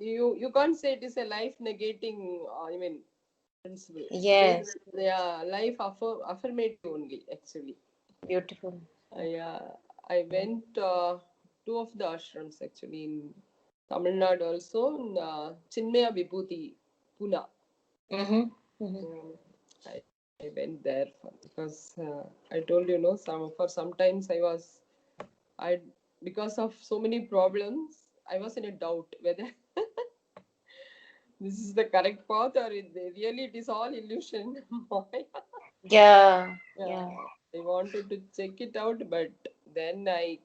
you can't say it is a life negating. Principle. Yes. Yeah, life affirmative only actually. Beautiful. Yeah, I went two of the ashrams actually in Tamil Nadu also in Chinmaya Vibhuti, Pune. Mm-hmm. Mm-hmm. Um, I went there because I told for sometimes I because of so many problems I was in a doubt whether this is the correct path or really it is all illusion. Yeah. Yeah, Yeah. I wanted to check it out, but then I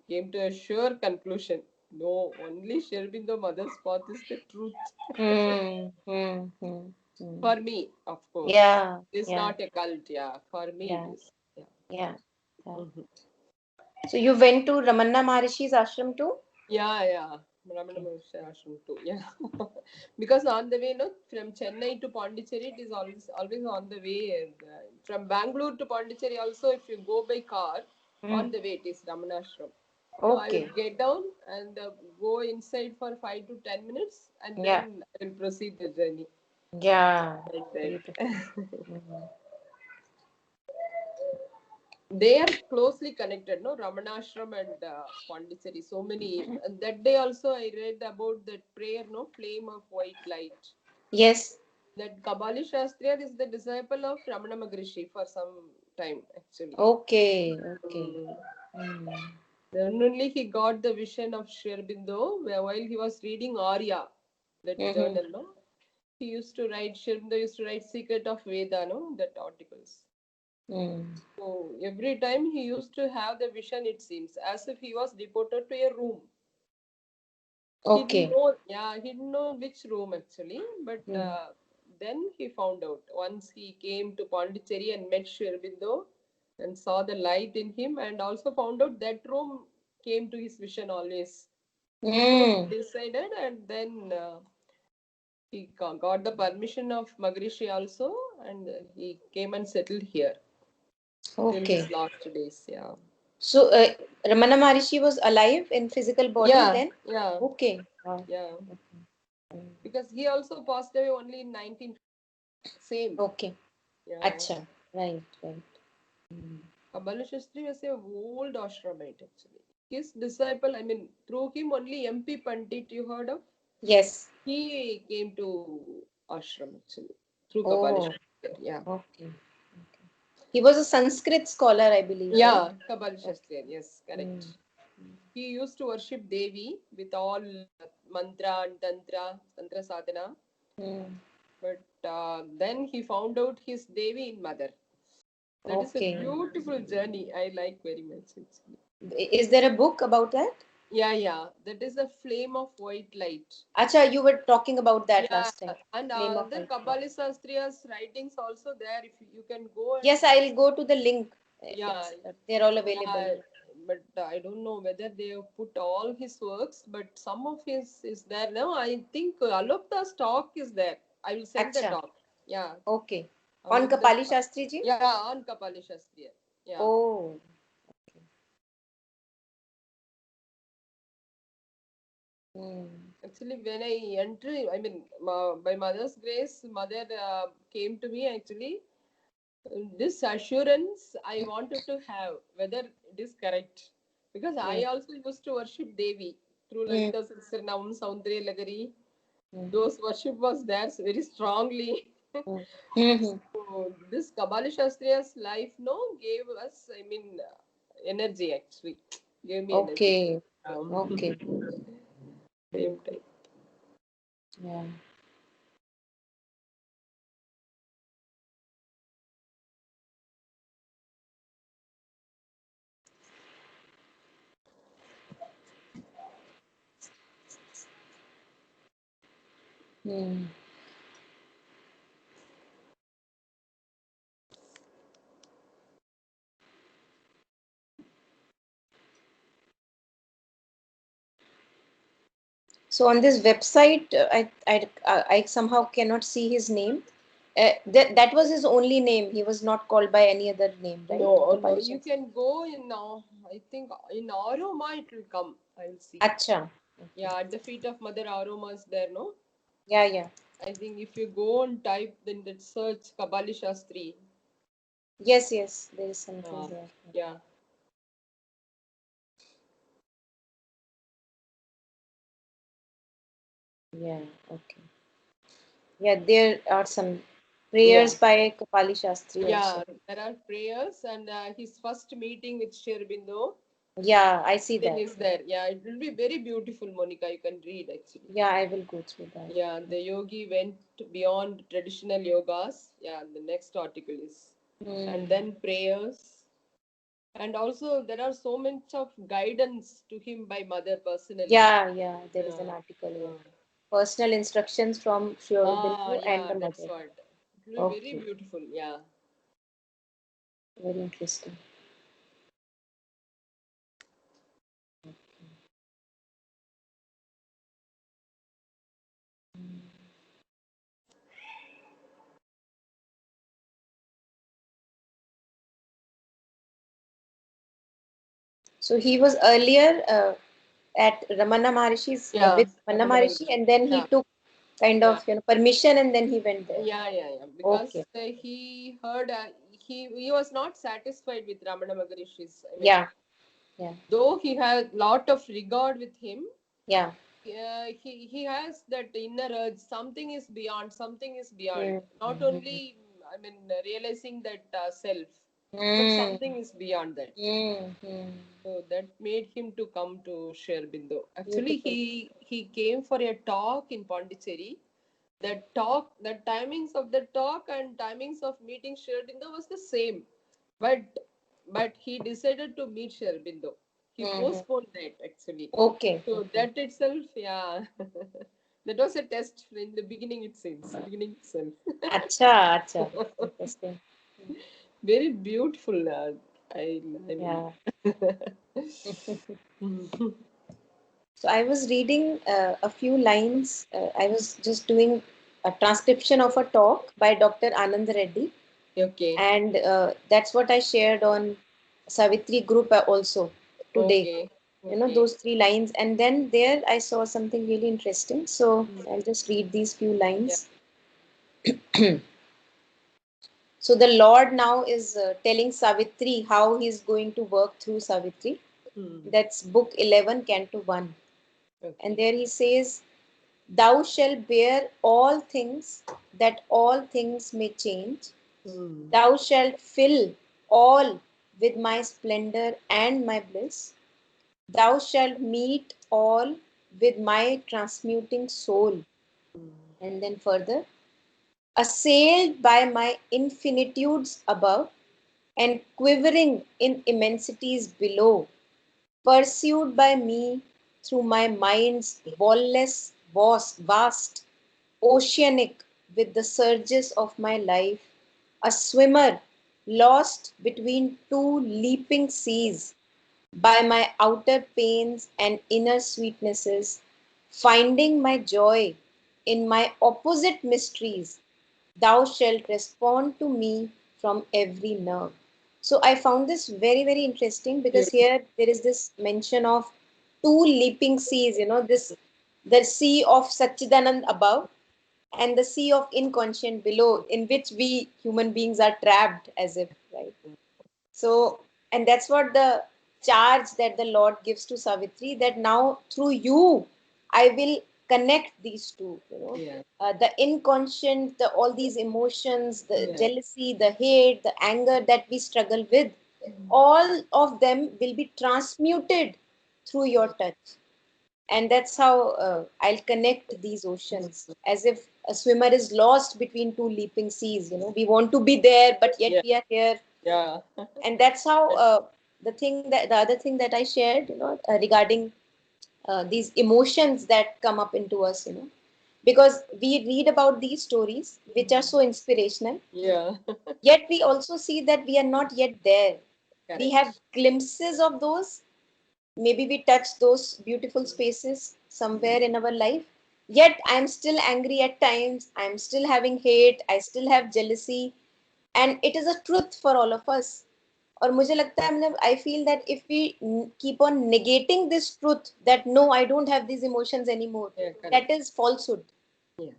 came to a sure conclusion. No, only Sherbindo mother's path is the truth. Hmm. Hmm. Hmm. Hmm. For me, of course. Yeah. It's Yeah. not a cult, yeah. For me, it Yeah. is. Yeah. Yeah. Yeah. Mhm. So you went to Ramana Maharishi's ashram too? Yeah, yeah. Ramana Okay. Maharshi Ashram too. Yeah. Because on the way, no, from Chennai to Pondicherry, it is always on the way. From Bangalore to Pondicherry, also, if you go by car, Hmm. on the way it is Ramana Ashram. So I will Okay. get down and go inside for 5 to 10 minutes, and Yeah. then I will proceed the journey Yeah. like Beautiful. that. Mhm. They are closely connected, no? Ramanashram and Pondicherry. So many. And that day also I read about that prayer, no? Flame of white light. Yes. That Kabali Shastriyar is the disciple of Ramana Magrishi for some time, actually. Okay. Okay. Mm. Hmm. Then only he got the vision of Sri Aurobindo while he was reading Arya, that Mm-hmm. journal, no? He used to write, Sri Aurobindo used to write Secret of Veda, no? That articles. Hmm. So every time he used to have the vision, it seems, as if he was deported to a room. He didn't Okay. know, yeah, he didn't know which room actually, but Hmm. then he found out. Once he came to Pondicherry and met Sri Aurobindo and saw the light in him, and also found out that room came to his vision always. So Hmm. he decided, and then he got the permission of Magrishi also, and he came and settled here till Okay. his last days. Yeah. So Ramana Maharishi was alive in physical body Yeah, then? yeah, Okay. Wow. yeah. Okay. Hmm. Because he also passed away only in 19. Same. Okay. Yeah. Acha. Right. Right. Hmm. Abala Shastri was a old ashramite actually. His disciple, I mean, through him only MP Pandit you heard of? Yes. He came to ashram actually through Kabali Oh. Shastri. Yeah. Okay. Okay. He was a Sanskrit scholar, I believe, right? Yeah, Kabali Okay. Shastri. Yes, Hmm. correct. He used to worship Devi with all mantra and tantra sadhana. Hmm. But then he found out his Devi in mother. That is a Okay. beautiful journey. I like very much. Actually. Is there a book about that? Yeah, yeah. That is a flame of white light. Acha, you were talking about that Yeah, last time. and Flame of other Light. Kabali Sastriya's writings also there. If you can go and Yes, I'll go to the link. yeah, It's they're all available. yeah. But I don't know whether they have put all his works, but some of his is there now. I think Alokda's talk is there. I will send the Acha. talk. Yeah, Okay. On Alokda's Kapali talk. Shastri ji? Yeah, on Kapali Shastriya. Yeah. Oh. Hmm. Actually, when I entered, I mean, by mother's grace, mother came to me actually. This assurance I wanted to have, whether it is correct. Because Hmm. I also used to worship Devi through Hmm. Lalita Sahasranam, Saundrya Lagari. Hmm. Those worship was there very strongly. Hmm. Hmm. So this Kabali Shastriya's life, no, gave us, I mean, energy actually. Gave me energy. Okay. Um, Okay. same time. Yeah. Hmm. So on this website, I somehow cannot see his name. That was his only name. He was not called by any other name, right? No, oh no, Kapali you Shastri. can go in now. I think in Aroma it will come. I will see. Acha. Yeah, at the feet of Mother Aromas there, no? Yeah, yeah. I think if you go and type then that search Kabali Shastri. Yes, yes. There is something Uh, there. yeah. Yeah. Okay. Yeah, there are some Yeah. prayers by Kapali Shastri Yeah. also. There are prayers and his first meeting with Aurobindo. Yeah, I see Thing that. is there. Yeah, it will be very beautiful, Monica. You can read actually. Yeah, I will go through that. Yeah, the yogi went beyond traditional yogas. Yeah, the next article is. And Hmm. then prayers. And also, there are so much of guidance to him by mother personally. Yeah, yeah. There is Yeah. an article here. Uh, Personal instructions from Sri Aurobindo and yeah, the that's mother. what. It will be very Okay, beautiful. Yeah. very interesting. So he was earlier at Ramana Maharishi's Yeah, with Ramana Ramana Maharishi, Magarishi. and then he Yeah, took kind yeah. of permission, and then he went there. Yeah. Okay. Because he heard, he was not satisfied with Ramana Magarishi's. I mean, Yeah. Yeah. though he had lot of regard with him, Yeah. he has that inner urge. Something is beyond. Something is beyond. Not Mm-hmm. only, I mean, realizing that self, but Mm-hmm. something is beyond that. Mm-hmm. So that made him to come to Sherbindo. Actually, Beautiful. he came for a talk in Pondicherry. That talk, the timings of the talk and timings of meeting Sherbindo was the same, but he decided to meet Sherbindo. He Mm-hmm. postponed that actually. Okay. So Okay. that itself, yeah, that was a test in the beginning. It seems beginning itself. Acha, acha. Interesting. Very beautiful. I mean. Yeah. So I was reading a few lines. I was just doing a transcription of a talk by Dr. Anand Reddy, Okay. and that's what I shared on Savitri group also today. Okay. You know, Okay. those three lines, and then there I saw something really interesting. So Hmm. I'll just read these few Yeah. lines. So the Lord now is telling Savitri how he's going to work through Savitri. Hmm. That's book 11, Canto 1. And Okay. there he says, thou shalt bear all things, that all things may change. Hmm. Thou shalt fill all with my splendor and my bliss. Thou shalt meet all with my transmuting soul. Hmm. And then further, assailed by my infinitudes above and quivering in immensities below, pursued by me through my mind's wall-less vast oceanic with the surges of my life, a swimmer lost between two leaping seas, by my outer pains and inner sweetnesses, finding my joy in my opposite mysteries, thou shalt respond to me from every nerve. So I found this very, very interesting because Beautiful. here there is this mention of two leaping seas, this the sea of Satchidanand above and the sea of inconscient below, in which we human beings are trapped as if, right? So, and that's what the charge that the Lord gives to Savitri, that now through you, I will connect these two, Yeah. the inconscient, all these emotions, the Yeah. jealousy, the hate, the anger that we struggle with, all of them will be transmuted through your touch. And that's how I'll connect these oceans, as if a swimmer is lost between two leaping seas. We want to be there, but yet Yeah. we are here. Yeah. And that's how the other thing that I shared, regarding these emotions that come up into us, because we read about these stories which are so inspirational, Yeah. yet we also see that we are not yet there. We have Correct. glimpses of those. Maybe we touch those beautiful spaces somewhere in our life. Yet I'm still angry at times. I'm still having hate. I still have jealousy. And it is a truth for all of us. और मुझे लगता है मतलब I feel that if we keep on negating this truth that no, I don't have these emotions anymore, Yeah, that correct. is falsehood. Yeah,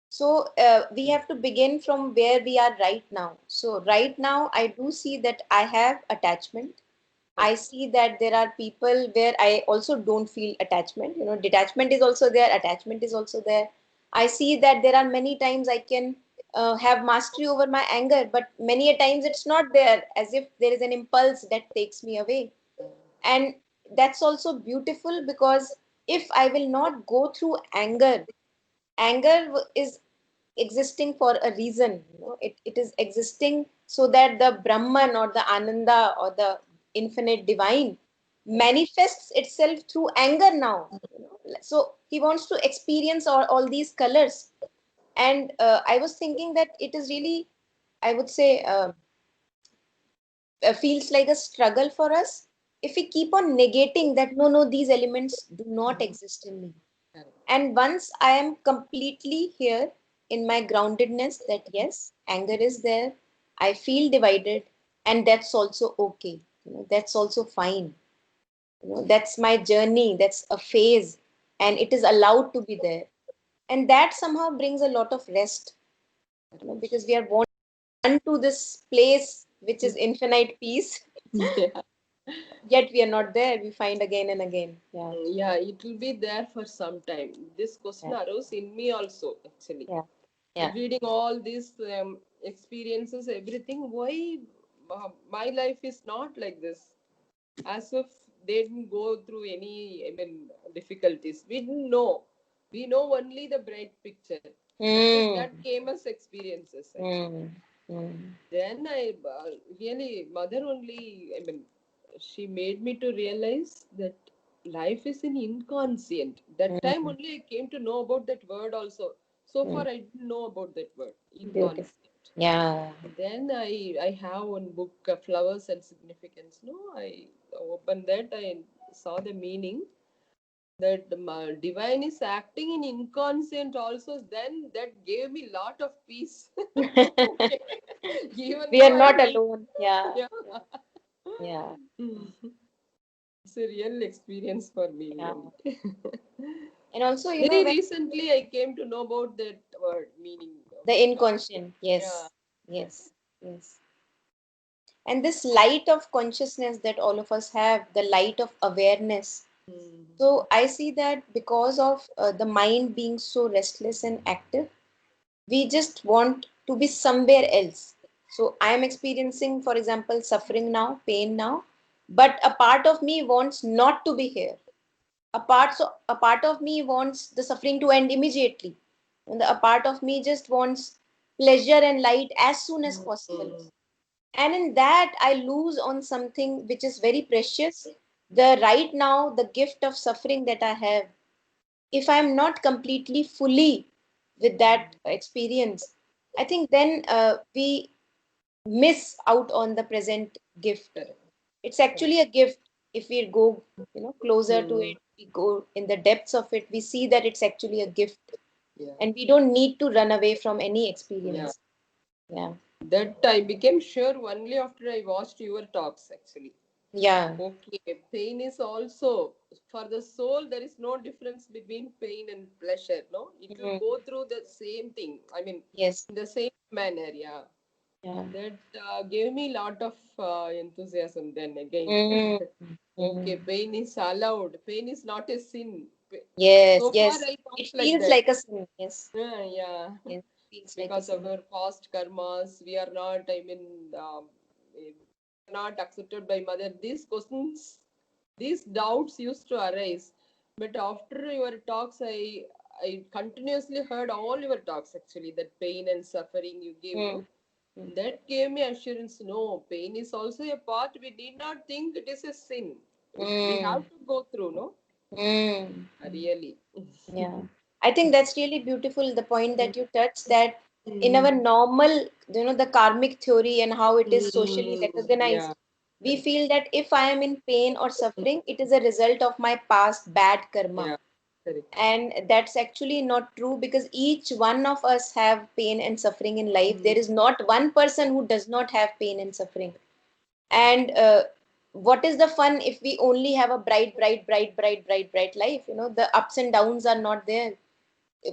So we have to begin from where we are right now. So right now, I do see that I have attachment. I correct. see that there are people where I also don't feel attachment. You know, detachment is also there, attachment is also there. I see that there are many times I can have mastery over my anger, but many a times it's not there, as if there is an impulse that takes me away. And that's also beautiful because if I will not go through anger, is existing for a reason. You know, it is existing so that the Brahman or the Ananda or the infinite divine manifests itself through anger now. You know? So he wants to experience all these colors. And I was thinking that it is really, I would say, feels like a struggle for us if we keep on negating that no, no, these elements do not exist in me. Correct. And once I am completely here in my groundedness, that yes, anger is there, I feel divided, and that's also okay. You know, that's also fine. You know, that's my journey, that's a phase, and it is allowed to be there. And that somehow brings a lot of rest, you know, because we are born to this place which is infinite peace, Yeah. yet we are not there. We find again and again. Yeah, Yeah, it will be there for some time. This question yeah, arose in me also, actually. yeah, yeah. Reading all these experiences, everything, why my life is not like this? As if they didn't go through any, I mean, difficulties. We didn't know. We know only the bright picture. That is, Mm, that came as experiences, actually. mm, mm, Then I really, mother only, I mean, she made me to realize that life is in inconscient. That time mm, only I came to know about that word also. So mm. far, I didn't know about that word, Beautiful. inconscient. Yeah. Then I have one book, Flowers and Significance. No, I opened that. I saw the meaning that the divine is acting in inconscient also. Then that gave me lot of peace. Okay, even We are though I not need, alone. Yeah. yeah. Yeah. It's a real experience for me, Yeah. really. And also, you know, Very when recently, I came to know about that word meaning of the divine. inconscient, Yeah, yes, yes, yes. And this light of consciousness that all of us have, the light of awareness. mm, So I see that because of the mind being so restless and active, we just want to be somewhere else. So I am experiencing, for example, suffering now, pain now, but a part of me wants not to be here. A part of me wants the suffering to end immediately, and a part of me just wants pleasure and light as soon as possible. mm, And in that, I lose on something which is very precious. The right now, the gift of suffering that I have, if I'm not completely fully with that experience, I think then we miss out on the present gift. correct, It's correct. actually a gift. If we go, you know, closer to Mm, it, we go in the depths of it, we see that it's actually a gift, yeah, and we don't need to run away from any yeah. experience. Yeah, That I became sure only after I watched your talks, actually. yeah. Okay, pain is also for the soul. There is no difference between pain and pleasure. No, it will Mm, go through the same thing. I mean, yes. in the same manner. Yeah, Yeah. that gave me lot of enthusiasm. Then again, Mm, okay, mm. pain is allowed. Pain is not a sin. Yes, So far, yes. I thought It like feels that. like a sin. Yes, Yeah, yes. Feels like a because of sin. our past karmas, we are not. I mean, we are not accepted by mother. These questions, these doubts used to arise, but after your talks, I continuously heard all your talks. Actually, that pain and suffering you give, no, Mm, mm, that gave me assurance. No, pain is also a part. We need not think it is a sin. We mm, have to go through, no, mm, mm. really. Yeah. I think that's really beautiful. The point that you touched that in our Mm, normal, you know, the karmic theory and how it is socially yeah, recognized, we correct. feel that if I am in pain or suffering, it is a result of my past bad karma. Yeah, correct. And that's actually not true because each one of us have pain and suffering in life. Mm, There is not one person who does not have pain and suffering. And what is the fun if we only have a bright life? The ups and downs are not there.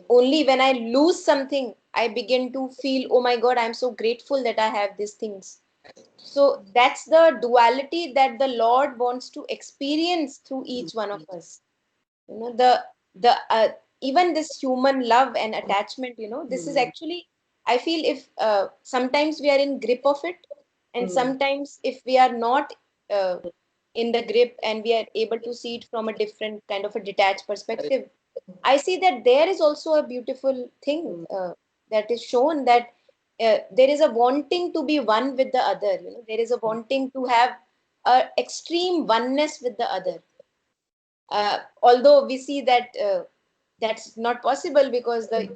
Only when I lose something, I begin to feel, oh my God, I'm so grateful that I have these things. So that's the duality that the Lord wants to experience through each one of us. The even this human love and attachment, this is Mm. actually, I feel, if sometimes we are in grip of it, and Mm. sometimes if we are not uh, in the grip, and we are able to see it from a different kind of a detached Correct. perspective, I see that there is also a beautiful thing Mm. that is shown, that there is a wanting to be one with the other. There is a wanting to have a extreme oneness with the other. Although we see that that's not possible, because the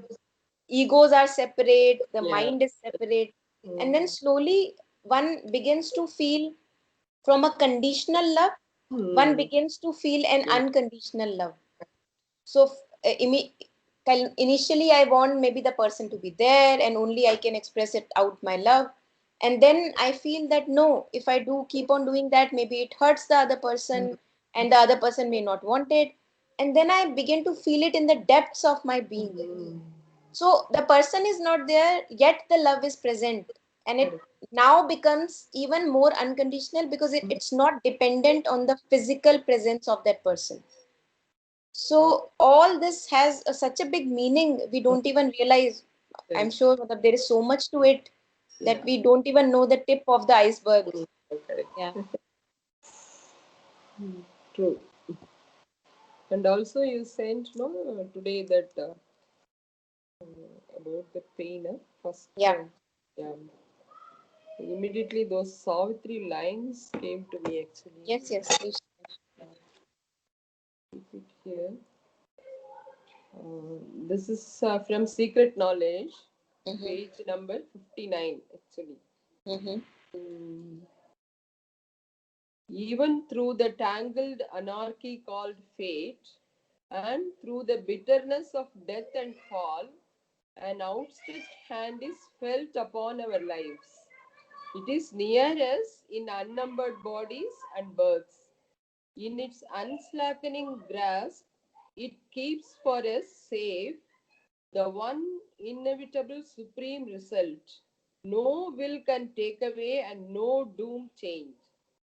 egos are separate, the Yeah. mind is separate, and then Mm. slowly one begins to feel from a conditional love, one Mm. begins to feel an Yeah. unconditional love. So initially, I want maybe the person to be there, and only I can express it out my love. And then I feel that no, if I do keep on doing that, maybe it hurts the other Mm. person, and the other person may not want it. And then I begin to feel it in the depths of my being. Mm. So the person is not there, yet the love is present. And it Correct. now becomes even more unconditional, because it's not dependent on the physical presence of that person. So all this has such a big meaning, we don't even realize. I'm Correct. sure that there is so much to it that Yeah. we don't even know the tip of the iceberg. Mm. Correct. Yeah. Mm. True. And also, you sent no today that about the pain. First, Yeah. yeah, immediately those Savitri lines came to me actually. Yes, yes, please. Keep it here. This is from Secret Knowledge, Mm-hmm. page number 59 actually. Mm-hmm. Mm. Even through the tangled anarchy called fate, and through the bitterness of death and fall, an outstretched hand is felt upon our lives. It is near us in unnumbered bodies and births. In its unslackening grasp, it keeps for us safe the one inevitable supreme result. No will can take away and no doom change.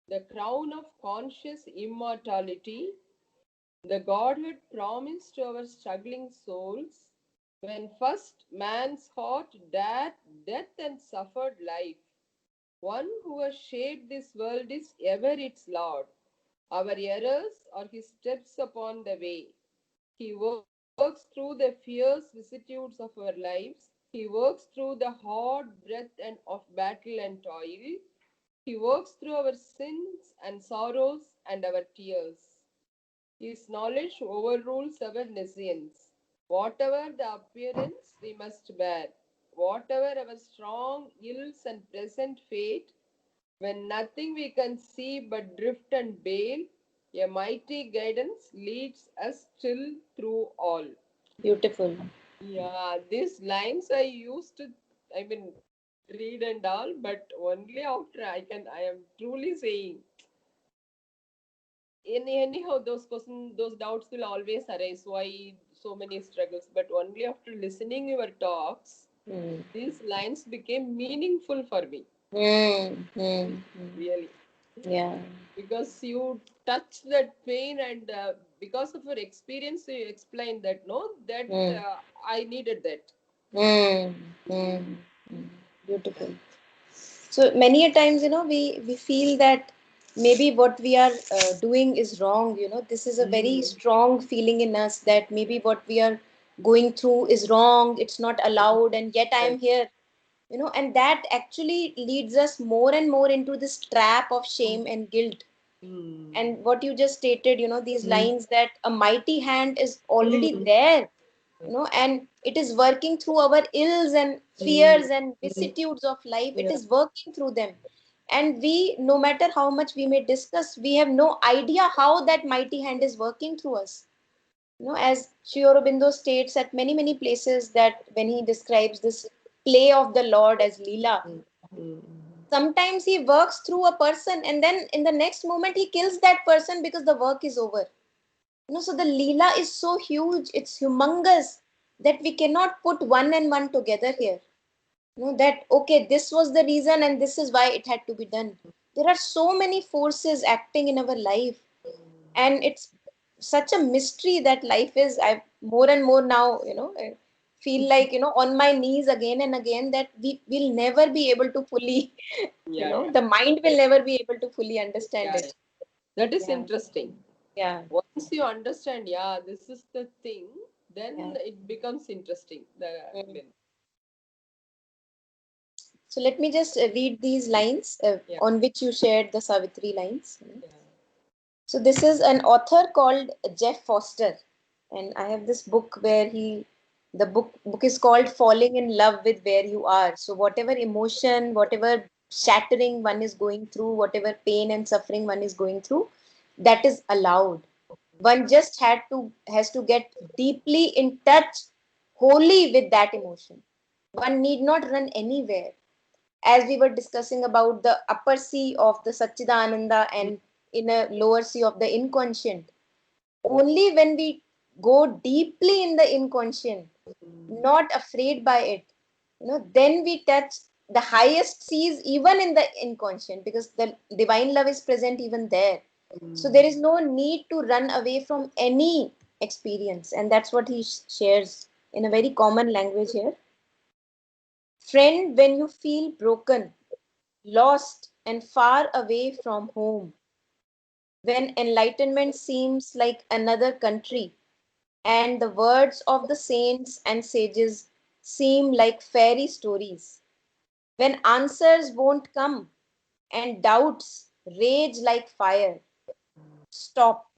The crown of conscious immortality, the Godhood promised to our struggling souls when first man's heart dared death and suffered life. One who has shaped this world is ever its Lord. Our errors are his steps upon the way. He works through the fierce vicissitudes of our lives. He works through the hard breath and of battle and toil. He works through our sins and sorrows and our tears. His knowledge overrules our nescience. Whatever the appearance we must bear, whatever our strong ills and present fate, when nothing we can see but drift and bail, a mighty guidance leads us still through all. Beautiful. Yeah, these lines I used to, I mean, read and all, but only after I am truly saying, anyhow, those questions, those doubts will always arise. Why so many struggles? But only after listening your talks, Mm. these lines became meaningful for me, Mm. Mm. Mm. really, Yeah. because you touch that pain, and because of your experience, you explained that no, that Mm. I needed that. Mm. Mm. Mm. Beautiful. So many a times, we feel that maybe what we are doing is wrong. This is a very Mm. strong feeling in us, that maybe what we are going through is wrong, it's not allowed, and yet I am Correct. here. And that actually leads us more and more into this trap of shame and guilt. Mm. And what you just stated, these Mm. lines, that a mighty hand is already Mm. there, and it is working through our ills and Mm. fears and Mm. vicissitudes of life. It Yeah. is working through them. And we, no matter how much we may discuss, we have no idea how that mighty hand is working through us. As Sri Aurobindo states at many, many places, that when he describes this play of the Lord as Leela, Mm. Mm. Sometimes he works through a person and then in the next moment he kills that person because the work is over. So the Leela is so huge, it's humongous that we cannot put one and one together here. That okay, this was the reason and this is why it had to be done. There are so many forces acting in our life, and it's such a mystery that life is. I more and more now, I feel like, on my knees again and again, that we will never be able to fully, Yeah, yeah, the mind will never be able to fully understand yeah, yeah. it. That is Yeah, interesting. yeah, Once you understand, yeah, this is the thing, yeah. then it becomes interesting. I Mm. mean, So let me just read these lines yeah, on which you shared the Savitri lines. yeah. So this is an author called Jeff Foster, and I have this book where the book is called Falling in Love with Where You Are. So whatever emotion, whatever shattering one is going through, whatever pain and suffering one is going through, that is allowed. One just has to get deeply in touch, wholly with that emotion. One need not run anywhere, as we were discussing about the upper sea of the Satchidananda and in a lower sea of the inconscient. Only when we go deeply in the inconscient, not afraid by it, then we touch the highest seas even in the inconscient, because the divine love is present even there. So there is no need to run away from any experience, and that's what he shares in a very common language here. Friend, when you feel broken, lost and far away from home, when enlightenment seems like another country, and the words of the saints and sages seem like fairy stories, when answers won't come and doubts rage like fire, stop,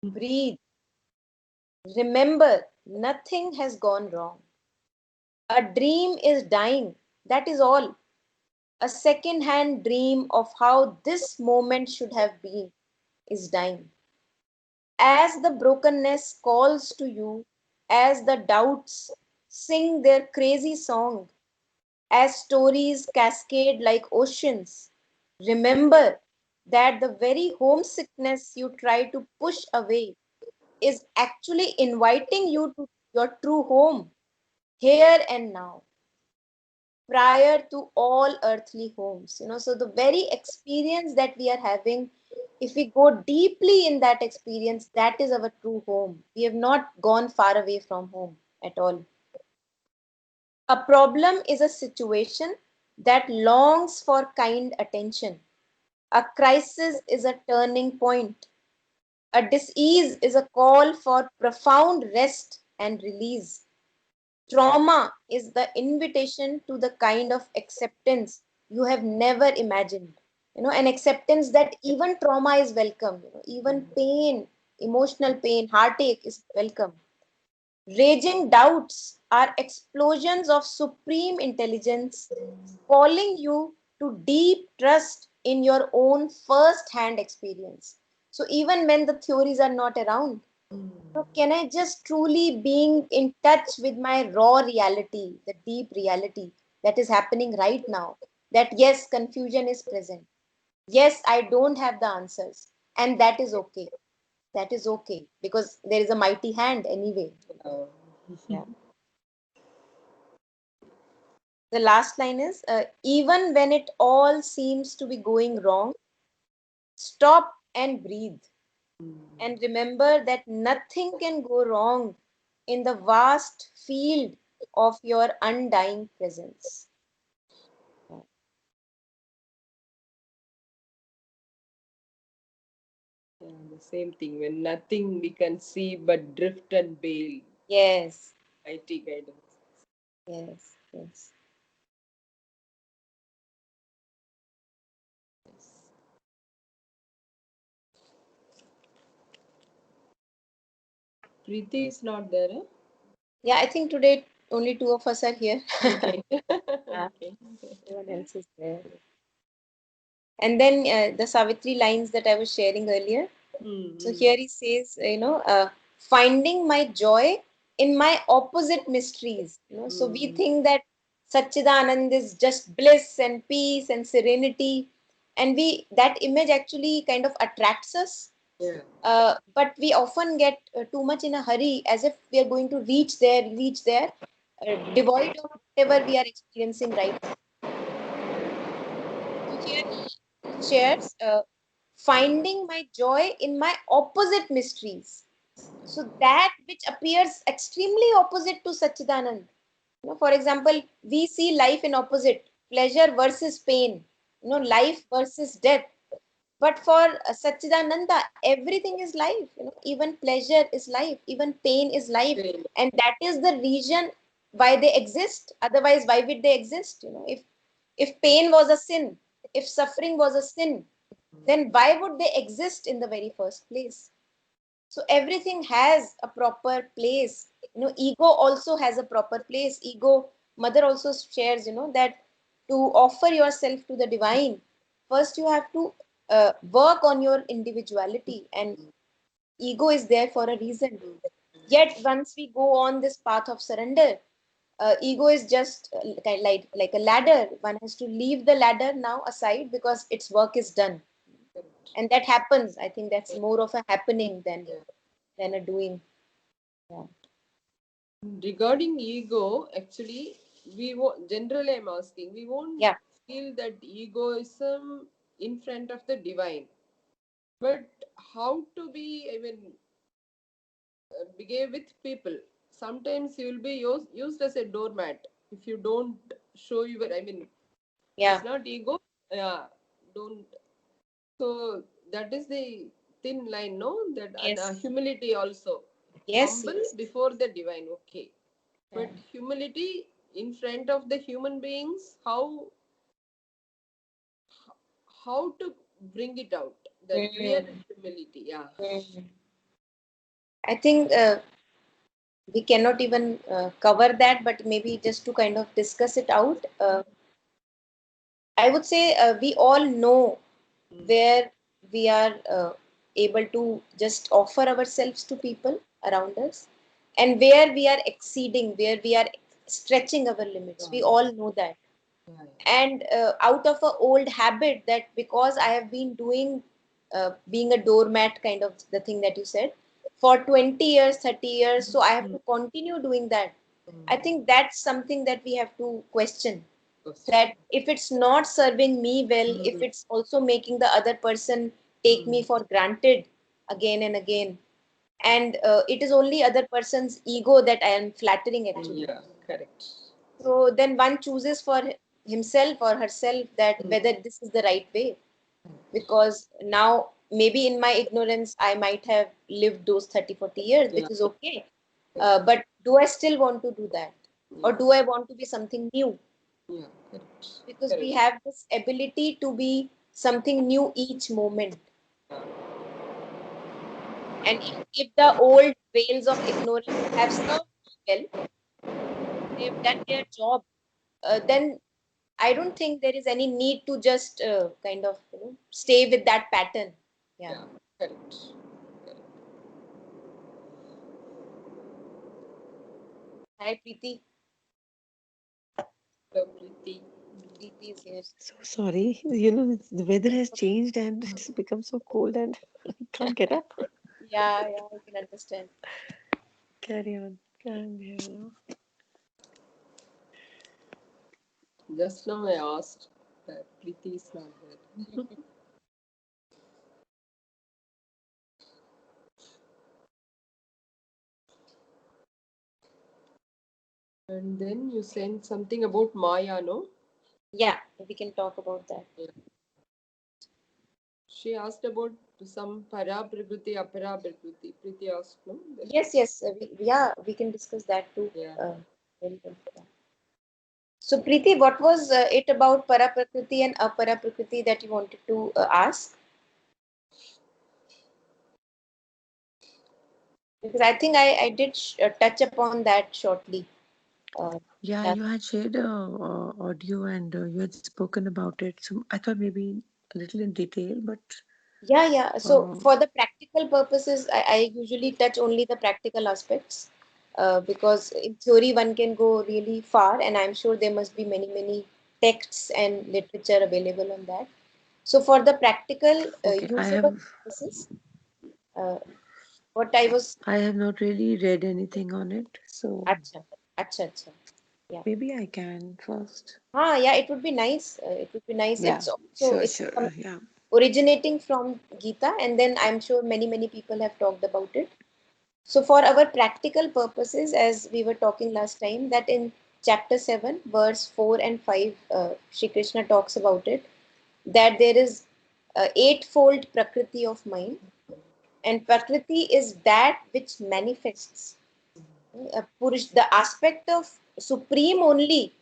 breathe, remember nothing has gone wrong. A dream is dying, that is all. A second hand dream of how this moment should have been is dying. As the brokenness calls to you, as the doubts sing their crazy song, as stories cascade like oceans, remember that the very homesickness you try to push away is actually inviting you to your true home, here and now, prior to all earthly homes. So the very experience that we are having, if we go deeply in that experience, that is our true home. We have not gone far away from home at all. A problem is a situation that longs for kind attention. A crisis is a turning point. A disease is a call for profound rest and release. Trauma is the invitation to the kind of acceptance you have never imagined. An acceptance that even trauma is welcome, even pain, emotional pain, heartache is welcome. Raging doubts are explosions of supreme intelligence calling you to deep trust in your own first hand experience. So even when the theories are not around, so can I just truly being in touch with my raw reality, the deep reality that is happening right now? That yes, confusion is present. Yes, I don't have the answers. And that is okay. That is okay because there is a mighty hand anyway. Uh, Yeah. The last line is even when it all seems to be going wrong, stop and breathe. And remember that nothing can go wrong in the vast field of your undying presence. yeah, the same thing. When nothing we can see but drift and bail. Yes, IT guidance. yes, yes. Preeti is not there. Huh? Yeah, I think today only two of us are here. Okay. Yeah, Okay. everyone else is there. And then the Savitri lines that I was sharing earlier. So Mm-hmm. here he says, finding my joy in my opposite mysteries. So we think that Satchidanand is just bliss and peace and serenity, and we that image actually kind of attracts us. Yeah. But we often get too much in a hurry, as if we are going to reach there, devoid of whatever we are experiencing right now. So here he shares, finding my joy in my opposite mysteries. So that which appears extremely opposite to Satchidanand. For example, we see life in opposite, pleasure versus pain, life versus death. But for Satchidananda, everything is life. Even pleasure is life, even pain is life, Pain. and that is the reason why they exist. Otherwise, why would they exist? If pain was a sin, if suffering was a sin, then why would they exist in the very first place? So everything has a proper place. Ego also has a proper place. Ego, mother also shares, that to offer yourself to the divine, first you have to work on your individuality, and ego is there for a reason. Yet once we go on this path of surrender, ego is just like a ladder. One has to leave the ladder now aside because its work is done, Correct. and that happens. I think that's more of a happening than Yeah. a doing. Yeah. Regarding ego, actually, we won't, generally, I'm asking, we won't Yeah. feel that egoism in front of the divine. But how to be, I mean, behave with people. Sometimes you will be used as a doormat if you don't show your, I mean, it's Yeah. not ego. Yeah, don't. So that is the thin line, no? That and Yes. humility also. Yes. Humble Yes. before the divine, okay. Yeah. But humility in front of the human beings, how to bring it out? That real Mm. humility, yeah. Mm. I think we cannot even cover that, but maybe just to kind of discuss it out, I would say we all know Mm. where we are able to just offer ourselves to people around us, and where we are exceeding, where we are stretching our limits. We Yeah, all know that. yeah, And out of a old habit, that because I have been doing being a doormat, kind of the thing that you said, for 20 years, 30 years, so I have yeah. to continue doing that. I Mm. think that's something that we have to question, Question. that if it's not serving me well, if Mm. it's also making the other person take me Mm. for granted again and again, and it is only other person's ego that I am flattering actually. Yeah, correct. So then one chooses for himself or herself that Mm. whether this is the right way. Because now, maybe in my ignorance, I might have lived those 30, 40 years, Yeah, which is okay. correct. But do I still want to do that? Or Yeah, do I want to be something new? yeah, correct. Because we Correct. have this ability to be something new each moment. Yeah, And if the old veils of ignorance have served well, they've done their job, then I don't think there is any need to just kind of stay with that pattern. Yeah. yeah, correct. Correct. Hi, Preeti. So pretty. Preeti is here. So sorry. The weather has changed and it's become so cold and I can't get up. Yeah, yeah, I can understand. Carry on. I'm here now. Just now I asked that Preeti is not there. And then you sent something about Maya, no? Yeah, we can talk about that. Yeah. She asked about some para prakriti, apara prakriti. Preeti asked, no? That, Yes, yes, yeah, we can discuss that too. yeah. Very well. Yeah. So, Preeti, what was it about Paraprakriti and Aparaprakriti that you wanted to ask? Because I think I did touch upon that shortly. Uh, Yeah, yeah, you had shared audio and you had spoken about it. So I thought maybe a little in detail, but yeah, yeah. So, uh, for the practical purposes, I usually touch only the practical aspects. because in theory one can go really far, and I'm sure there must be many, many texts and literature available on that. So for the practical Okay, usable purposes, uh, what I was, I have not really read anything on it, so acha, acha, acha. Yeah. maybe I can first. Yeah, it would be nice. It would be nice. Yeah, It's also, sure, it's sure. Yeah. originating from Gita, and then I'm sure many, many people have talked about it. So, for our practical purposes, as we were talking last time, that in chapter 7, verse 4 and 5, Shri Krishna talks about it, that there is eightfold Prakriti of mind, and Prakriti is that which manifests. Purush, the aspect of Supreme only,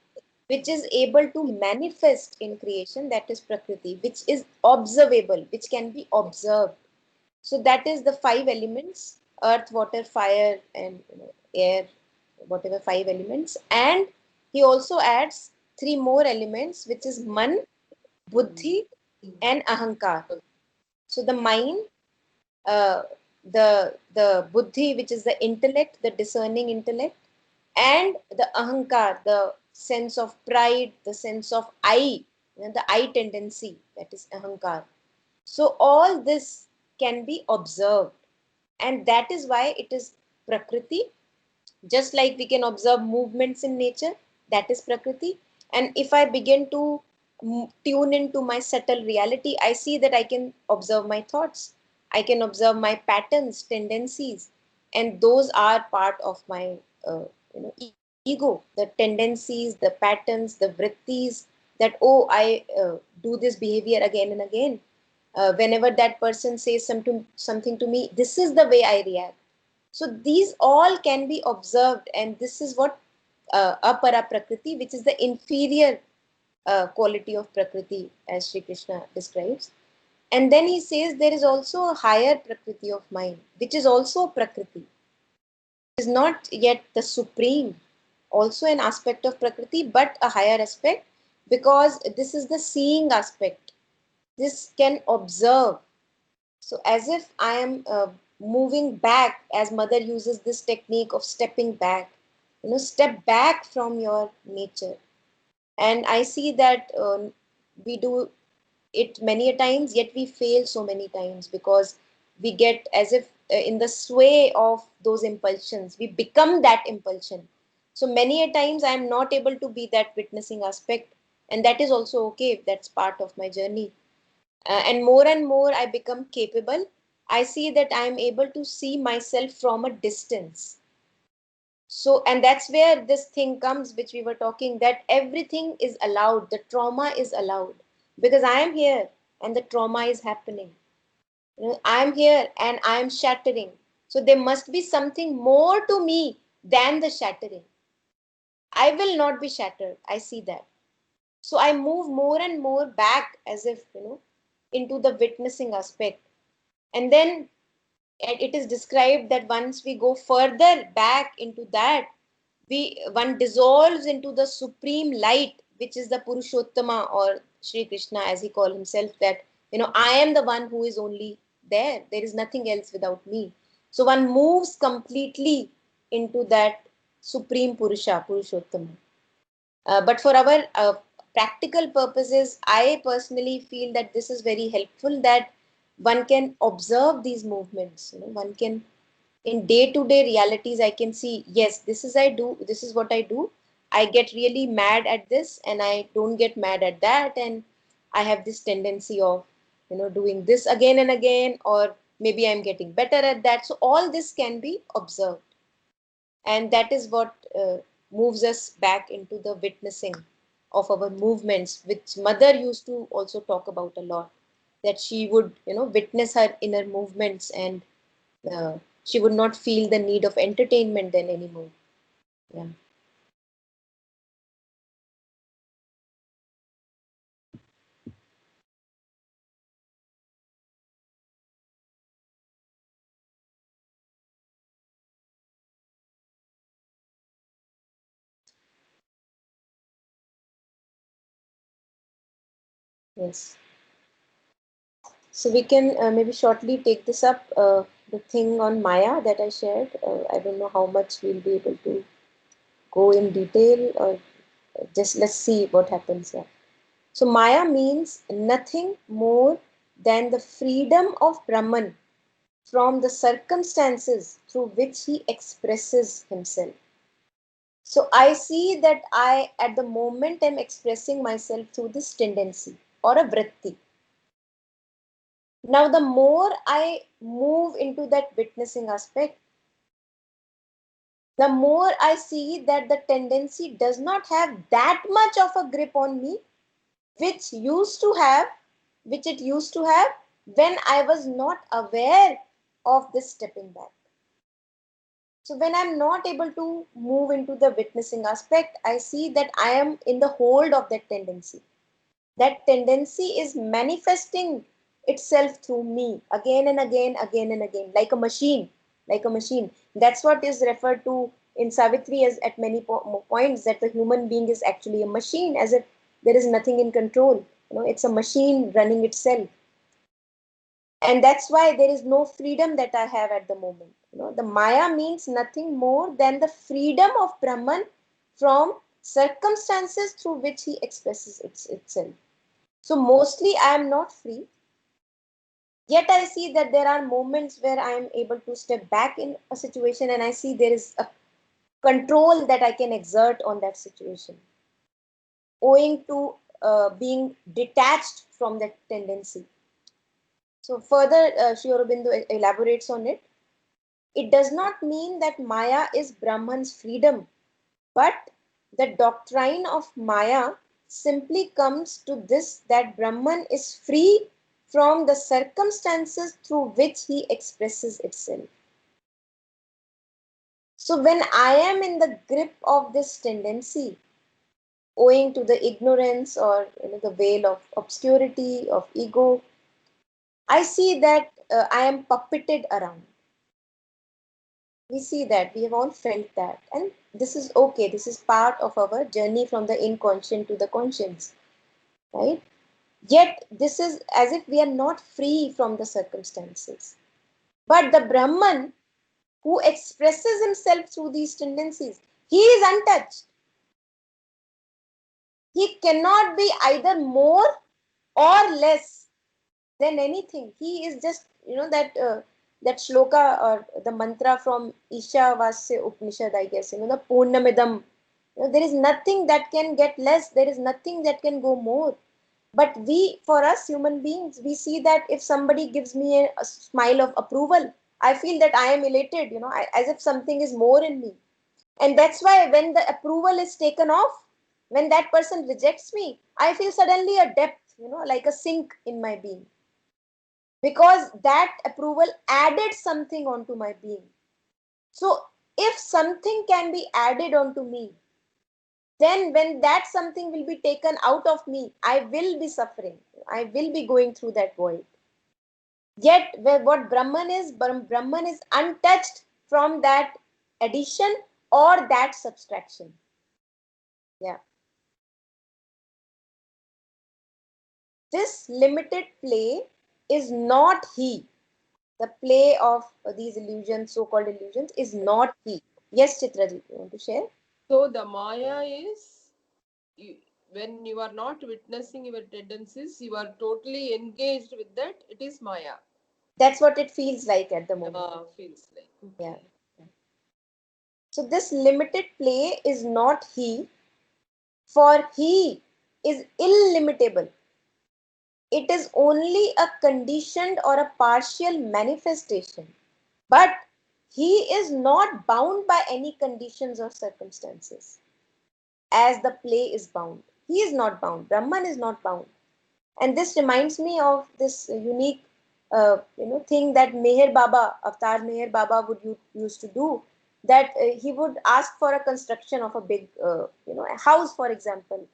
which is able to manifest in creation, that is Prakriti, which is observable, which can be observed. So that is the five elements: earth, water, fire, and air, whatever five elements. And he also adds three more elements, which is man, buddhi, and ahankar. So the mind, uh, the buddhi, which is the intellect, the discerning intellect, and the ahankar, the sense of pride, the sense of I, the I tendency, that is ahankar. So all this can be observed, and that is why it is Prakriti. Just like we can observe movements in nature, that is Prakriti. And if I begin to tune into my subtle reality, I see that I can observe my thoughts, I can observe my patterns, tendencies, and those are part of my ego, the tendencies, the patterns, the vrittis, that I do this behavior again and again. Whenever that person says something to me, this is the way I react. So these all can be observed, and this is what apara prakriti, which is the inferior quality of prakriti, as Sri Krishna describes. And then he says there is also a higher prakriti of mind, which is also prakriti, is not yet the supreme, also an aspect of prakriti, but a higher aspect, because this is the seeing aspect. This can observe. So, as if I am moving back, as mother uses this technique of stepping back, step back from your nature. And I see that we do it many a times, yet we fail so many times because we get as if in the sway of those impulsions, we become that impulsion. So, many a times I am not able to be that witnessing aspect, and that is also okay if that's part of my journey. And more I become capable, I see that I am able to see myself from a distance. So, and that's where this thing comes, which we were talking, that everything is allowed, the trauma is allowed, because I am here and the trauma is happening. I am here and I am shattering. So, there must be something more to me than the shattering. I will not be shattered. I see that. So, I move more and more back as if, into the witnessing aspect. And then it is described that once we go further back into that, one dissolves into the supreme light, which is the Purushottama, or Sri Krishna, as he called himself, that I am the one who is only there. There is nothing else without me. So one moves completely into that supreme Purusha, Purushottama. But for our practical purposes, I personally feel that this is very helpful, that one can observe these movements. One can, in day-to-day realities, I can see, yes, this is what I do. I get really mad at this, and I don't get mad at that, and I have this tendency of, doing this again and again, or maybe I'm getting better at that. So all this can be observed, and that is what moves us back into the witnessing of our movements, which mother used to also talk about a lot, that she would witness her inner movements, and uh, she would not feel the need of entertainment then anymore. Yeah. Yes. So we can maybe shortly take this up. the thing on Maya that I shared. I don't know how much we'll be able to go in detail, or just let's see what happens here. So Maya means nothing more than the freedom of Brahman from the circumstances through which he expresses himself. So I see that I at the moment am expressing myself through this tendency or a vritti. Now the more I move into that witnessing aspect, the more I see that the tendency does not have that much of a grip on me, which used to have, which it used to have when I was not aware of this stepping back. So when I'm not able to move into the witnessing aspect, I see that I am in the hold of that tendency. That tendency is manifesting itself through me again and again, again and again, like a machine, like a machine. That's what is referred to in Savitri as at many points, that the human being is actually a machine, as if there is nothing in control. It's a machine running itself. And that's why there is no freedom that I have at the moment. The Maya means nothing more than the freedom of Brahman from circumstances through which he expresses itself. So mostly I am not free, yet I see that there are moments where I am able to step back in a situation and I see there is a control that I can exert on that situation, owing to being detached from that tendency. So further, Sri Aurobindo elaborates on it. It does not mean that Maya is Brahman's freedom, but the doctrine of Maya simply comes to this, that Brahman is free from the circumstances through which he expresses itself. So when I am in the grip of this tendency, owing to the ignorance or the veil of obscurity of ego, I see that I am puppeted around. We see that, we have all felt that, and this is okay. This is part of our journey from the inconscient to the conscience, right? Yet this is as if we are not free from the circumstances. But the Brahman who expresses himself through these tendencies, he is untouched. He cannot be either more or less than anything. He is just, that shloka or the mantra from Ishavasya Upanishad, I guess, the Purnamidam. There is nothing that can get less. There is nothing that can go more. But for us human beings, we see that if somebody gives me a smile of approval, I feel that I am elated, as if something is more in me. And that's why when the approval is taken off, when that person rejects me, I feel suddenly a depth, like a sink in my being. Because that approval added something onto my being. So if something can be added onto me, then when that something will be taken out of me, I will be suffering. I will be going through that void. Yet what Brahman is untouched from that addition or that subtraction. Yeah. This limited play is not he. The play of these illusions, so-called illusions, is not he. Yes, Chitraji, you want to share? So the Maya is, you, when you are not witnessing your tendencies, you are totally engaged with that. It is Maya. That's what it feels like at the moment. Feels like. Yeah. Okay. So this limited play is not he, for he is illimitable. It is only a conditioned or a partial manifestation. But he is not bound by any conditions or circumstances as the play is bound. He is not bound. Brahman is not bound. And this reminds me of this unique thing that Meher Baba, Avatar Meher Baba would used to do, that he would ask for a construction of a big a house, for example,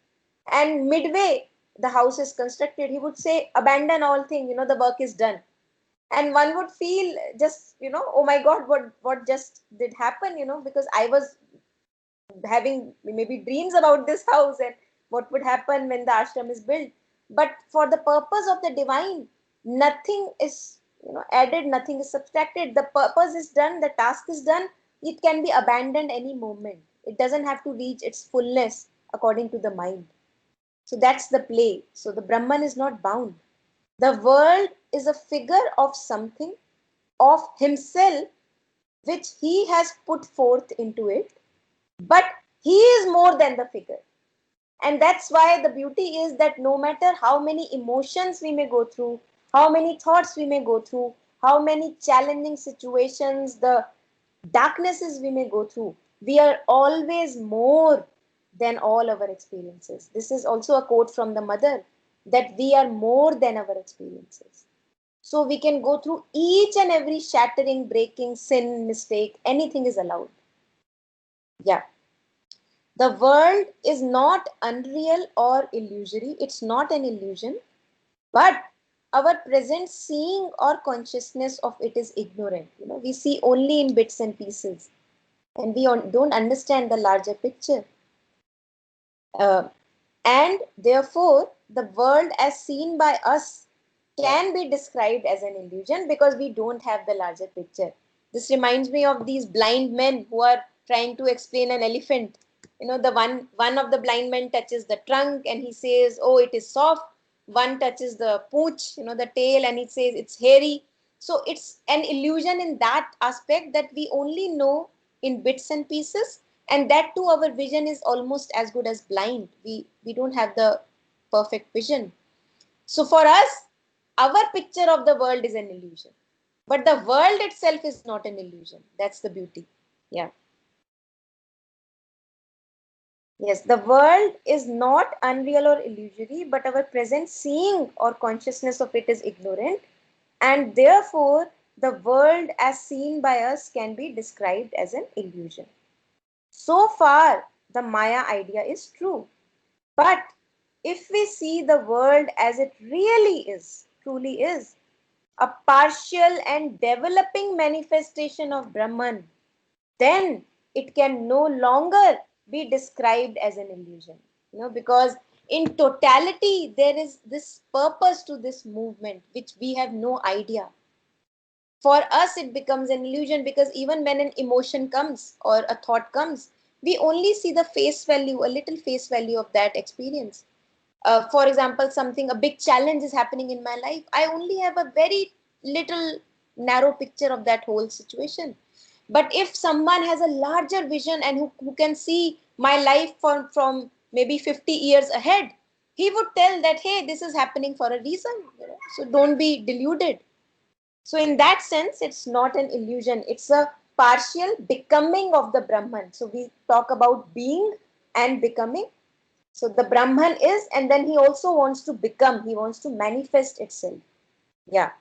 and midway the house is constructed, he would say, abandon all thing, the work is done. And one would feel just, oh my god, what just did happen, because I was having maybe dreams about this house and what would happen when the ashram is built. But for the purpose of the divine, nothing is Added, nothing is subtracted. The purpose is done, the task is done. It can be abandoned any moment. It doesn't have to reach its fullness according to the mind. So that's the play. So the Brahman is not bound. The world is a figure of something, of himself, which he has put forth into it, but he is more than the figure. And that's why the beauty is that no matter how many emotions we may go through, how many thoughts we may go through, how many challenging situations, the darknesses we may go through, we are always more than all our experiences. This is also a quote from the mother, that we are more than our experiences. So we can go through each and every shattering, breaking, sin, mistake, anything is allowed. Yeah. The world is not unreal or illusory. It's not an illusion, but our present seeing or consciousness of it is ignorant. We see only in bits and pieces, and we don't understand the larger picture. Uh, and therefore, the world as seen by us can be described as an illusion because we don't have the larger picture. This reminds me of these blind men who are trying to explain an elephant. The one of the blind men touches the trunk and he says, "Oh, it is soft." One touches the pooch, the tail, and he says it's hairy. So it's an illusion in that aspect, that we only know in bits and pieces, and that too our vision is almost as good as blind. We don't have the perfect vision. So for us, our picture of the world is an illusion, but the world itself is not an illusion. That's the beauty. Yeah. Yes, the world is not unreal or illusory, but our present seeing or consciousness of it is ignorant, and therefore the world as seen by us can be described as an illusion. So far, the Maya idea is true. But if we see the world as it really is, truly is, a partial and developing manifestation of Brahman, then it can no longer be described as an illusion. Because in totality, there is this purpose to this movement which we have no idea. For us, it becomes an illusion because even when an emotion comes or a thought comes, we only see the face value, a little face value of that experience. For example, a big challenge is happening in my life. I only have a very little narrow picture of that whole situation. But if someone has a larger vision and who can see my life from maybe 50 years ahead, he would tell that, hey, this is happening for a reason. So don't be deluded. So in that sense, it's not an illusion. It's a partial becoming of the Brahman. So we talk about being and becoming. So the Brahman is, and then he also wants to become, he wants to manifest itself. Yeah.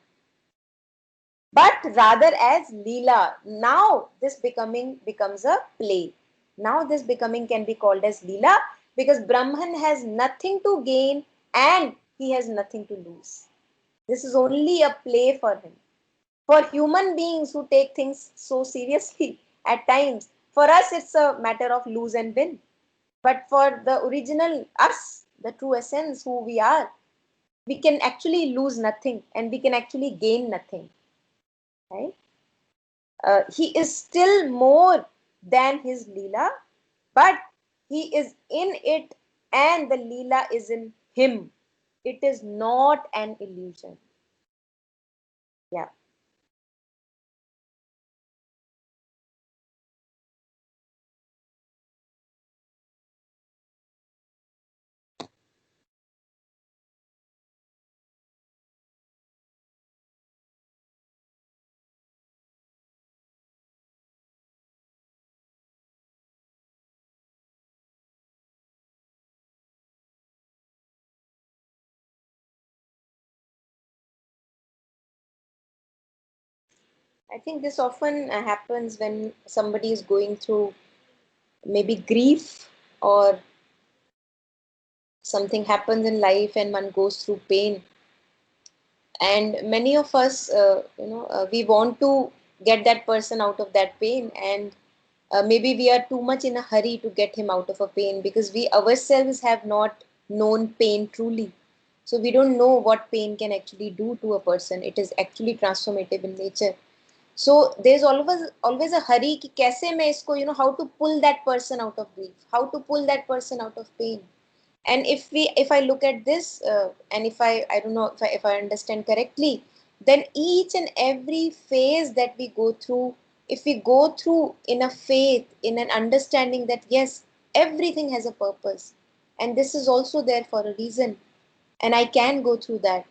But rather as Leela. Now this becoming becomes a play. Now this becoming can be called as Leela because Brahman has nothing to gain and he has nothing to lose. This is only a play for him. For human beings who take things so seriously at times, for us it's a matter of lose and win. But for the original us, the true essence, who we are, we can actually lose nothing and we can actually gain nothing. Right? He is still more than his Leela, but he is in it and the Leela is in him. It is not an illusion. Yeah. I think this often happens when somebody is going through maybe grief, or something happens in life and one goes through pain. And many of us, we want to get that person out of that pain, and maybe we are too much in a hurry to get him out of a pain because we ourselves have not known pain truly. So we don't know what pain can actually do to a person. It is actually transformative in nature. So there's always a hurry कि कैसे मैं इसको, how to pull that person out of grief, how to pull that person out of pain. And if I look at this, and if I don't know if I understand correctly, then each and every phase that we go through, if we go through in a faith, in an understanding that yes, everything has a purpose, and this is also there for a reason, and I can go through that,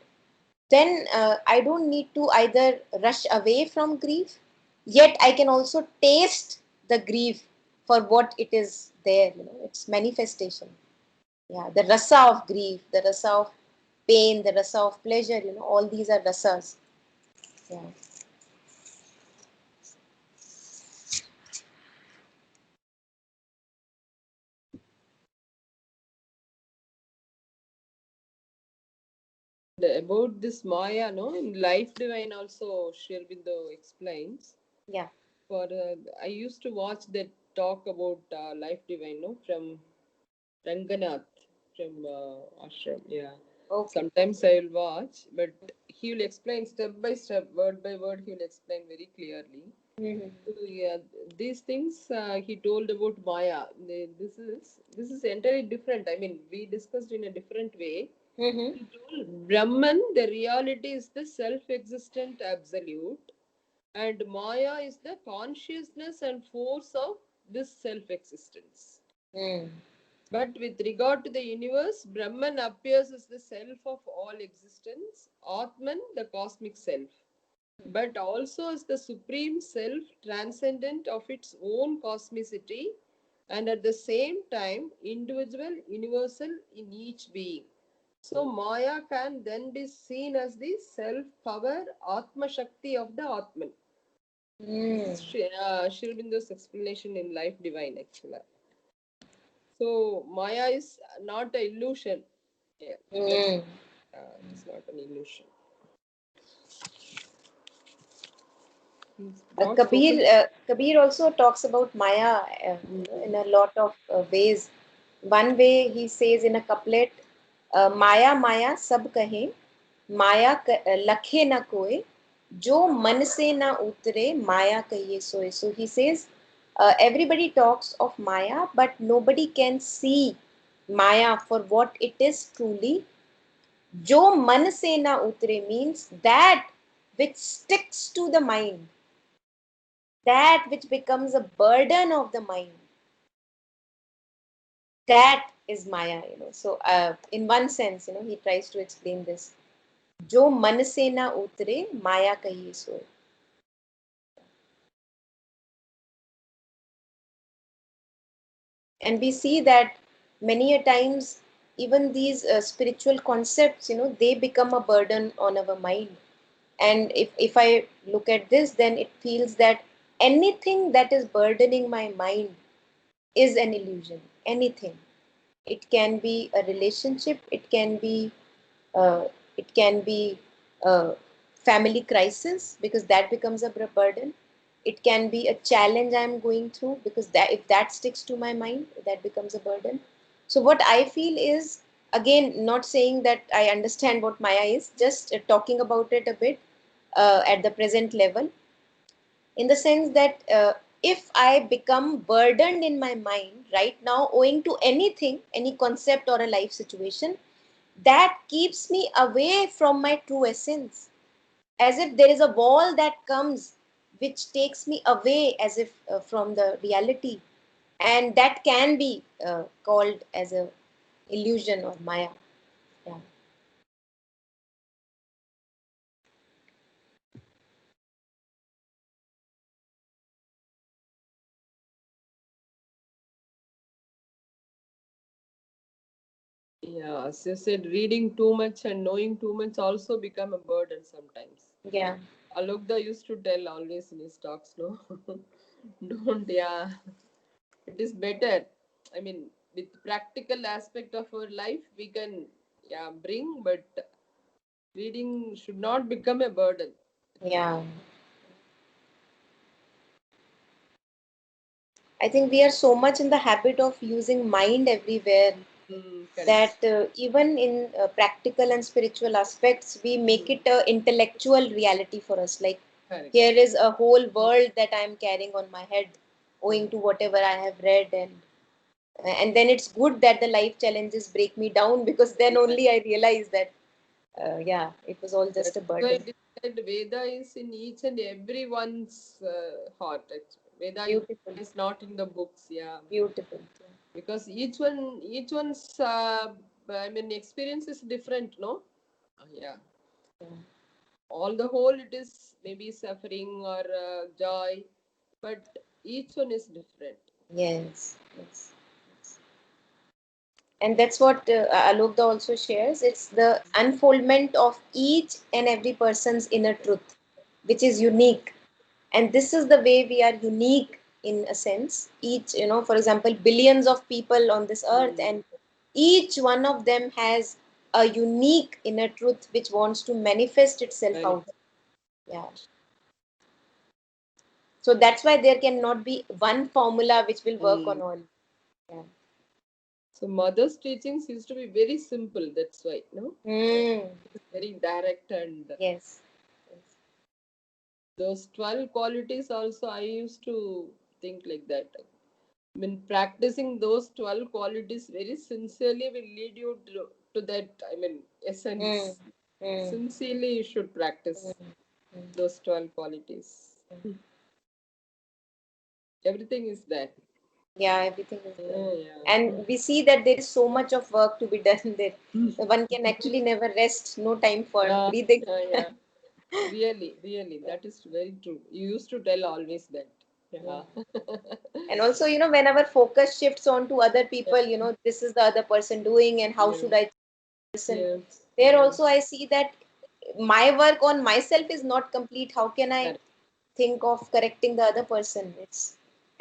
then I don't need to either rush away from grief, yet I can also taste the grief for what it is there, its manifestation. Yeah, the rasa of grief, the rasa of pain, the rasa of pleasure, all these are rasas. Yeah. About this Maya, no, in Life Divine also, Sri Aurobindo explains. Yeah. For I used to watch that talk about Life Divine, no, from Ranganath from Ashram. Yeah, Okay. sometimes I will watch, but he will explain step by step, word by word. He will explain very clearly. Mm-hmm. So yeah, these things he told about Maya. This is entirely different. I mean, we discussed in a different way. Mm-hmm. He told Brahman, the reality is the self-existent absolute, and Maya is the consciousness and force of this self-existence. Mm. But with regard to the universe, Brahman appears as the self of all existence, Atman, the cosmic self, but also as the supreme self, transcendent of its own cosmicity, and at the same time, individual, universal in each being. So, Maya can then be seen as the self power, Atma Shakti of the Atman. This is Mm. Sri Aurobindo's explanation in Life Divine, actually. So Maya is not an illusion. Yeah, that's Mm. it is not an illusion. He's not spoken. Kabir also talks about Maya, Mm. in a lot of ways. One way he says in a couplet, Maya Maya sab kahe, Maya lakhe na koe, jo man se na utre, Maya kahiye soe. So he says, everybody talks of Maya, but nobody can see Maya for what it is truly. Jo man se na utre means that which sticks to the mind, that which becomes a burden of the mind, that is Maya. So in one sense, he tries to explain this. Jo man se na utre, Maya kahiye soe. And we see that many a times, even these spiritual concepts, they become a burden on our mind. And if I look at this, then it feels that anything that is burdening my mind is an illusion. Anything. It can be a relationship, uh, it can be a family crisis, because that becomes a burden. It can be a challenge I'm going through, because that if that sticks to my mind, that becomes a burden. So what I feel is, again, not saying that I understand what Maya is, just talking about it a bit at the present level, in the sense that if I become burdened in my mind right now owing to anything, any concept or a life situation, that keeps me away from my true essence. As if there is a wall that comes which takes me away, as if from the reality. And that can be called as a illusion or Maya. Yeah. Yeah, as you said, reading too much and knowing too much also become a burden sometimes. Yeah. Alokda used to tell always in his talks, no, don't. Yeah, it is better. I mean, with practical aspect of our life, we can yeah bring, but reading should not become a burden. Yeah. I think we are so much in the habit of using mind everywhere. Correct. that even in practical and spiritual aspects, we make it a intellectual reality for us. Like, Correct. here is a whole world that I am carrying on my head, owing to whatever I have read, and then it's good that the life challenges break me down, because then Yeah. only I realize that yeah, it was all just That's a why burden. it is said Veda is in each and everyone's heart. Actually. Veda Beautiful, is not in the books. Yeah. beautiful. Because each one's I mean experience is different, no? Yeah. Yeah. On the whole, it is maybe suffering or joy, but each one is different. Yes, yes. And that's what Alokda also shares. It's the unfoldment of each and every person's inner truth, which is unique. And this is the way we are unique in a sense. Each, for example, billions of people on this earth, Mm. and each one of them has a unique inner truth which wants to manifest itself Many. out. Yeah. So that's why there cannot be one formula which will work on Mm. all. Yeah. So mother's teachings used to be very simple. That's why, no, Hmm. very direct, and Yes. Yes. those 12 qualities also I used to think like that. I mean, practicing those 12 qualities very sincerely will lead you to that, I mean, Hmm. essence. Hmm. Sincerely, you should Hmm. practice Hmm. those 12 qualities. Everything is there. Yeah, everything is there. Yeah. And we see that there is so much of work to be done there. One can actually never rest, no time for Yeah, breathing. yeah. Really, really, Yeah, that is very true. You used to tell always that. yeah. Yeah. And also, when our focus shifts on to other people, this is the other person doing, and how Yeah. should I person? Yes. There Yeah. also I see that my work on myself is not complete. How can I Correct. think of correcting the other person? It's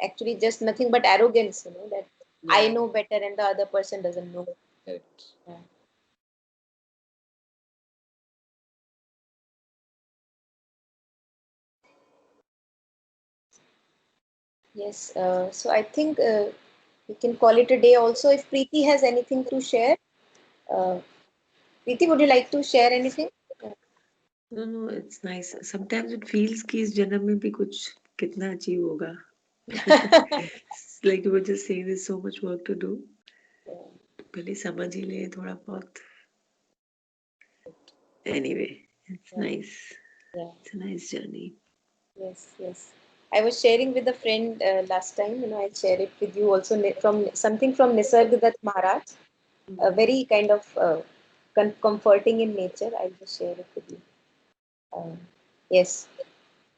actually just nothing but arrogance, that I Yeah. know better and the other person doesn't know. Correct. Yeah. Yes, so I think we can call it a day also. If Preeti has anything to share, uh, Preeti, would you like to share anything? No, no, it's nice. Sometimes it feels कि इस जन्म में भी कुछ कितना achieve होगा. It's like you were just saying, there's so much work to do. पहले समझ ही ले थोड़ा बहुत. Anyway, it's Yeah, nice. yeah, It's a nice journey. yes, yes. I was sharing with a friend last time. I'll share it with you also from something from Nisargadatt Maharaj, a Mm. very kind of comforting in nature. I'll just share it with you. Uh, yes.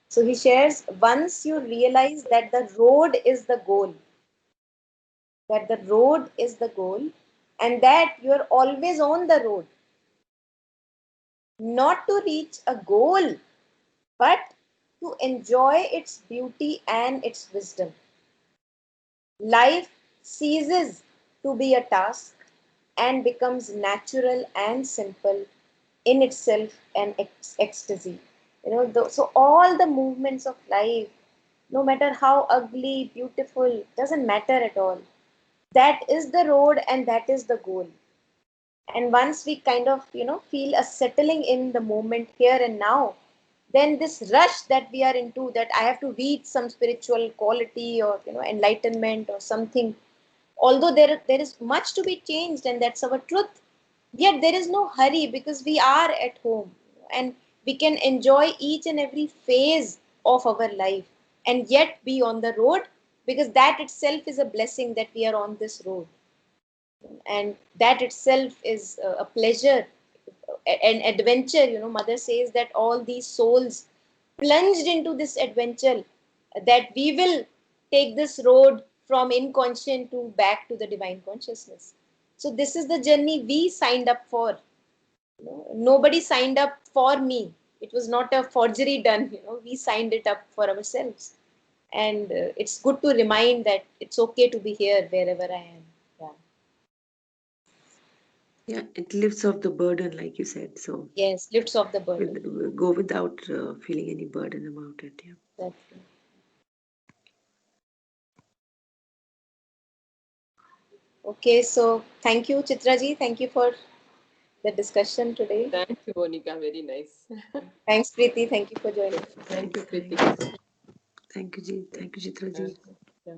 So he shares, once you realize that the road is the goal, and that you're always on the road, not to reach a goal, but to enjoy its beauty and its wisdom. Life ceases to be a task and becomes natural and simple in itself and ecstasy. So all the movements of life, no matter how ugly, beautiful, doesn't matter at all. That is the road and that is the goal. And once we kind of feel a settling in the moment here and now, then this rush that we are into, that I have to reach some spiritual quality or enlightenment or something, although there is much to be changed and that's our truth, yet there is no hurry, because we are at home, and we can enjoy each and every phase of our life and yet be on the road, because that itself is a blessing that we are on this road, and that itself is a pleasure, an adventure. Mother says that all these souls plunged into this adventure, that we will take this road from inconscient to back to the divine consciousness. So this is the journey we signed up for. Nobody signed up for me. It was not a forgery done. We signed it up for ourselves, and it's good to remind that it's okay to be here wherever I am. Yeah. Yeah, it lifts off the burden, like you said. So Yes, lifts off the burden. go without feeling any burden about it. Yeah. Exactly. Okay, so thank you, Chitra ji. Thank you for the discussion today. Thank you, Monica. Very nice. Thanks, Preeti. Thank you for joining. Thank you, Preeti. Thank you, Ji. Thank you, Chitra Ji. Yeah.